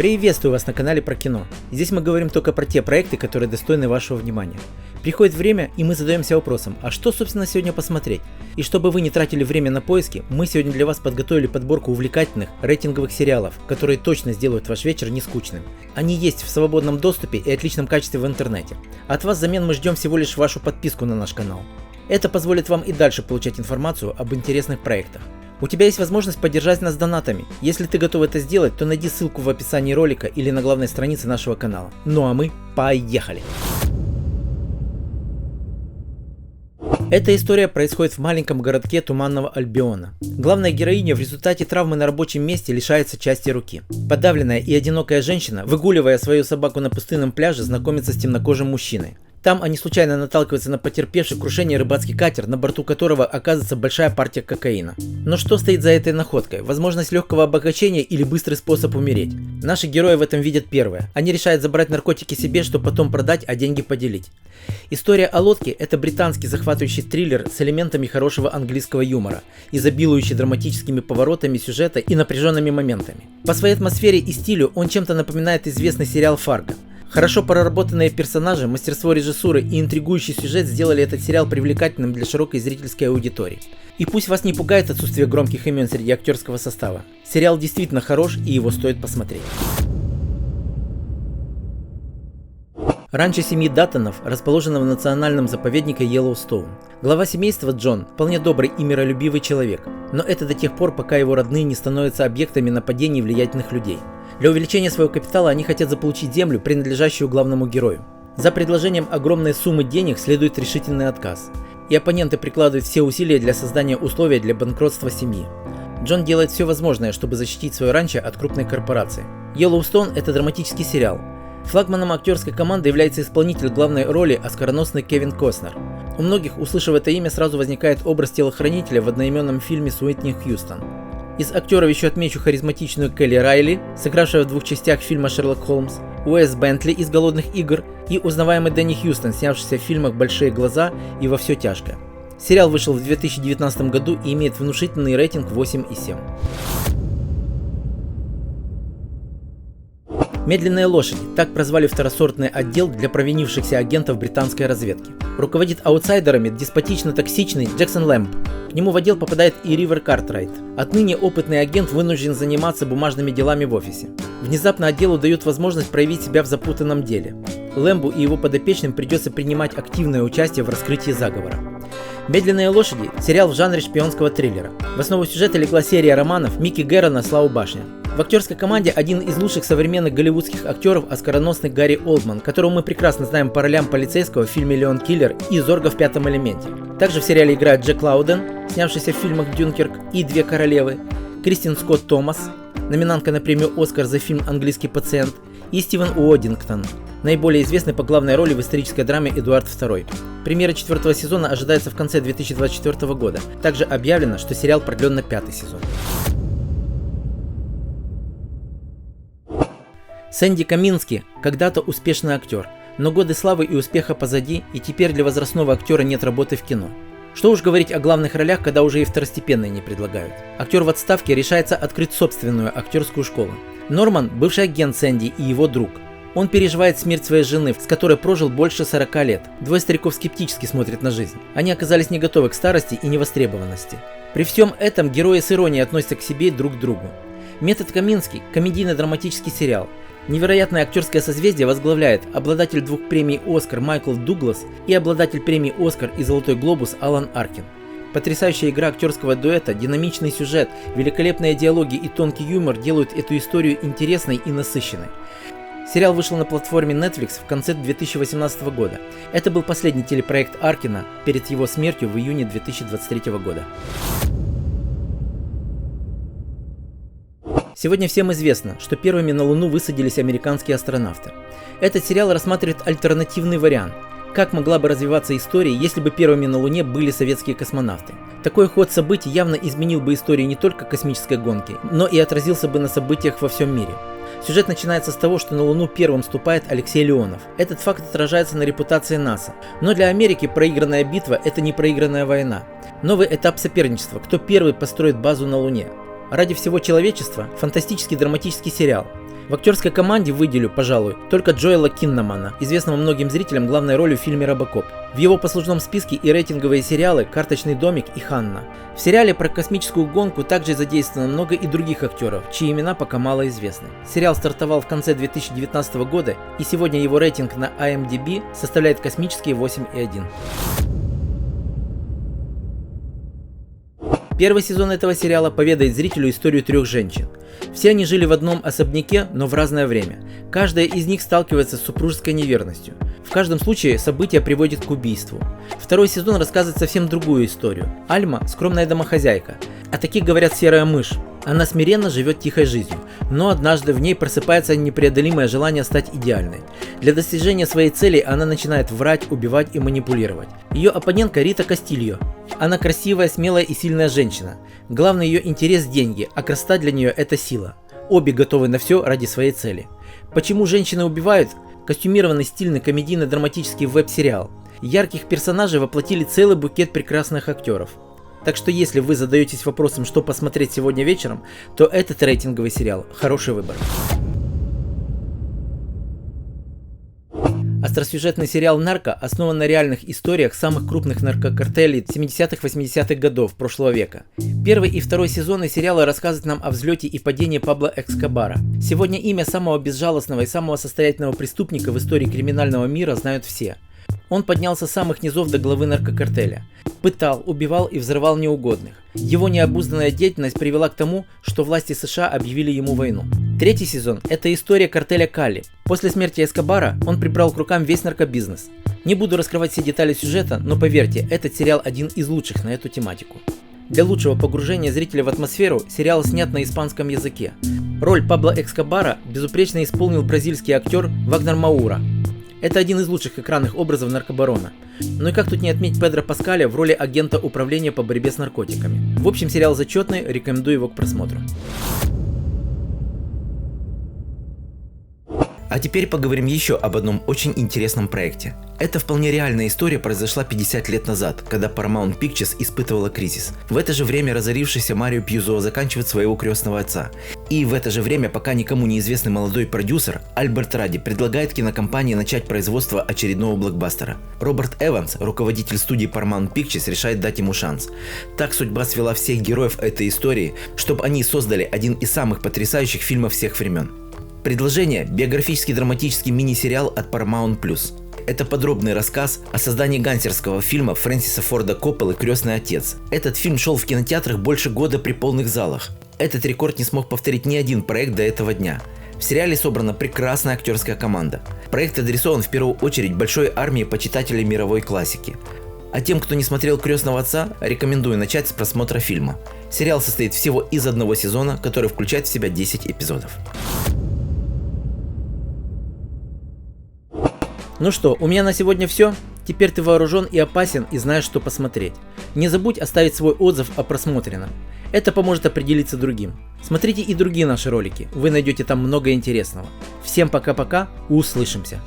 Приветствую вас на канале про кино. Здесь мы говорим только про те проекты, которые достойны вашего внимания. Приходит время, и мы задаемся вопросом, а что собственно сегодня посмотреть? И чтобы вы не тратили время на поиски, мы сегодня для вас подготовили подборку увлекательных, рейтинговых сериалов, которые точно сделают ваш вечер не скучным. Они есть в свободном доступе и отличном качестве в интернете. От вас взамен мы ждем всего лишь вашу подписку на наш канал. Это позволит вам и дальше получать информацию об интересных проектах. У тебя есть возможность поддержать нас донатами. Если ты готов это сделать, то найди ссылку в описании ролика или на главной странице нашего канала. Ну а мы поехали! Эта история происходит в маленьком городке Туманного Альбиона. Главная героиня в результате травмы на рабочем месте лишается части руки. Подавленная и одинокая женщина, выгуливая свою собаку на пустынном пляже, знакомится с темнокожим мужчиной. Там они случайно наталкиваются на потерпевший крушение рыбацкий катер, на борту которого оказывается большая партия кокаина. Но что стоит за этой находкой? Возможность легкого обогащения или быстрый способ умереть? Наши герои в этом видят первое. Они решают забрать наркотики себе, чтобы потом продать, а деньги поделить. История о лодке – это британский захватывающий триллер с элементами хорошего английского юмора, изобилующий драматическими поворотами сюжета и напряженными моментами. По своей атмосфере и стилю он чем-то напоминает известный сериал «Фарго». Хорошо проработанные персонажи, мастерство режиссуры и интригующий сюжет сделали этот сериал привлекательным для широкой зрительской аудитории. И пусть вас не пугает отсутствие громких имен среди актерского состава. Сериал действительно хорош, и его стоит посмотреть. Ранчо семьи Даттонов расположено в национальном заповеднике Йеллоустоун. Глава семейства Джон вполне добрый и миролюбивый человек, но это до тех пор, пока его родные не становятся объектами нападений влиятельных людей. Для увеличения своего капитала они хотят заполучить землю, принадлежащую главному герою. За предложением огромной суммы денег следует решительный отказ, и оппоненты прикладывают все усилия для создания условий для банкротства семьи. Джон делает все возможное, чтобы защитить свое ранчо от крупной корпорации. Йеллоустоун – это драматический сериал. Флагманом актерской команды является исполнитель главной роли оскароносный Кевин Костнер. У многих, услышав это имя, сразу возникает образ телохранителя в одноименном фильме с Уитни Хьюстон. Из актеров еще отмечу харизматичную Келли Райли, сыгравшая в 2 частях фильма «Шерлок Холмс», Уэс Бентли из «Голодных игр» и узнаваемый Дэнни Хьюстон, снявшийся в фильмах «Большие глаза» и «Во все тяжкое». Сериал вышел в 2019 году и имеет внушительный рейтинг 8,7. «Медленные лошади» – так прозвали второсортный отдел для провинившихся агентов британской разведки. Руководит аутсайдерами деспотично-токсичный Джексон Лэмб. К нему в отдел попадает и Ривер Картрайт. Отныне опытный агент вынужден заниматься бумажными делами в офисе. Внезапно отделу дают возможность проявить себя в запутанном деле. Лэмбу и его подопечным придется принимать активное участие в раскрытии заговора. «Медленные лошади» – сериал в жанре шпионского триллера. В основу сюжета легла серия романов Микки Геррона «Слава башня». В актерской команде один из лучших современных голливудских актеров оскароносный Гарри Олдман, которого мы прекрасно знаем по ролям полицейского в фильме «Леон Киллер» и «Зорго в пятом элементе». Также в сериале играет Джек Лауден, снявшийся в фильмах «Дюнкерк» и «Две королевы», Кристин Скотт Томас, номинантка на премию «Оскар» за фильм «Английский пациент», и Стивен Уоддингтон, наиболее известный по главной роли в исторической драме «Эдуард II». Премьера 4-го сезона ожидается в конце 2024 года. Также объявлено, что сериал продлен на 5-й сезон. Сэнди Камински когда-то успешный актер, но годы славы и успеха позади, и теперь для возрастного актера нет работы в кино. Что уж говорить о главных ролях, когда уже и второстепенные не предлагают. Актер в отставке решается открыть собственную актерскую школу. Норман – бывший агент Сэнди и его друг. Он переживает смерть своей жены, с которой прожил больше 40 лет. Двое стариков скептически смотрят на жизнь. Они оказались не готовы к старости и невостребованности. При всем этом герои с иронией относятся к себе и друг к другу. «Метод Камински» – комедийно-драматический сериал. Невероятное актерское созвездие возглавляет обладатель 2 премий «Оскар» Майкл Дуглас и обладатель премий «Оскар» и «Золотой глобус» Алан Аркин. Потрясающая игра актерского дуэта, динамичный сюжет, великолепные диалоги и тонкий юмор делают эту историю интересной и насыщенной. Сериал вышел на платформе Netflix в конце 2018 года. Это был последний телепроект Аркина перед его смертью в июне 2023 года. Сегодня всем известно, что первыми на Луну высадились американские астронавты. Этот сериал рассматривает альтернативный вариант. Как могла бы развиваться история, если бы первыми на Луне были советские космонавты? Такой ход событий явно изменил бы историю не только космической гонки, но и отразился бы на событиях во всем мире. Сюжет начинается с того, что на Луну первым ступает Алексей Леонов. Этот факт отражается на репутации НАСА. Но для Америки проигранная битва – это не проигранная война. Новый этап соперничества – кто первый построит базу на Луне. Ради всего человечества – фантастический драматический сериал. В актерской команде выделю, пожалуй, только Джоэла Киннамана, известного многим зрителям главной ролью в фильме «Робокоп». В его послужном списке и рейтинговые сериалы «Карточный домик» и «Ханна». В сериале про космическую гонку также задействовано много и других актеров, чьи имена пока мало известны. Сериал стартовал в конце 2019 года, и сегодня его рейтинг на IMDb составляет космические 8,1. Первый сезон этого сериала поведает зрителю историю 3 женщин. Все они жили в одном особняке, но в разное время. Каждая из них сталкивается с супружеской неверностью. В каждом случае события приводят к убийству. Второй сезон рассказывает совсем другую историю. Альма – скромная домохозяйка. О таких говорят серая мышь. Она смиренно живет тихой жизнью, но однажды в ней просыпается непреодолимое желание стать идеальной. Для достижения своей цели она начинает врать, убивать и манипулировать. Ее оппонентка Рита Кастильо. Она красивая, смелая и сильная женщина. Главный ее интерес – деньги, а красота для нее – это сила. Обе готовы на все ради своей цели. Почему женщины убивают? Костюмированный, стильный, комедийно-драматический веб-сериал. Ярких персонажей воплотили целый букет прекрасных актеров. Так что если вы задаетесь вопросом, что посмотреть сегодня вечером, то этот рейтинговый сериал – хороший выбор. Остросюжетный сериал «Нарко» основан на реальных историях самых крупных наркокартелей 70-80-х годов прошлого века. Первый и второй сезоны сериала рассказывают нам о взлете и падении Пабло Эскобара. Сегодня имя самого безжалостного и самого состоятельного преступника в истории криминального мира знают все. Он поднялся с самых низов до главы наркокартеля. Пытал, убивал и взрывал неугодных. Его необузданная деятельность привела к тому, что власти США объявили ему войну. Третий сезон – это история картеля Калли. После смерти Эскобара он прибрал к рукам весь наркобизнес. Не буду раскрывать все детали сюжета, но поверьте, этот сериал один из лучших на эту тематику. Для лучшего погружения зрителя в атмосферу сериал снят на испанском языке. Роль Пабло Эскобара безупречно исполнил бразильский актер Вагнер Маура. Это один из лучших экранных образов наркобарона. Ну и как тут не отметить Педро Паскаля в роли агента управления по борьбе с наркотиками. В общем, сериал зачетный, рекомендую его к просмотру. А теперь поговорим еще об одном очень интересном проекте. Эта вполне реальная история произошла 50 лет назад, когда Paramount Pictures испытывала кризис. В это же время разорившийся Марио Пьюзо заканчивает своего крестного отца. И в это же время пока никому неизвестный молодой продюсер Альберт Ради предлагает кинокомпании начать производство очередного блокбастера. Роберт Эванс, руководитель студии Paramount Pictures, решает дать ему шанс. Так судьба свела всех героев этой истории, чтобы они создали один из самых потрясающих фильмов всех времен. Предложение – биографический драматический мини-сериал от Paramount+. Это подробный рассказ о создании гангстерского фильма Фрэнсиса Форда Копполы «Крестный отец». Этот фильм шел в кинотеатрах больше года при полных залах. Этот рекорд не смог повторить ни один проект до этого дня. В сериале собрана прекрасная актерская команда. Проект адресован в первую очередь большой армии почитателей мировой классики. А тем, кто не смотрел «Крестного отца», рекомендую начать с просмотра фильма. Сериал состоит всего из одного сезона, который включает в себя 10 эпизодов. Ну что, у меня на сегодня все. Теперь ты вооружен и опасен и знаешь, что посмотреть. Не забудь оставить свой отзыв о просмотренном. Это поможет определиться другим. Смотрите и другие наши ролики, вы найдете там много интересного. Всем пока-пока, услышимся.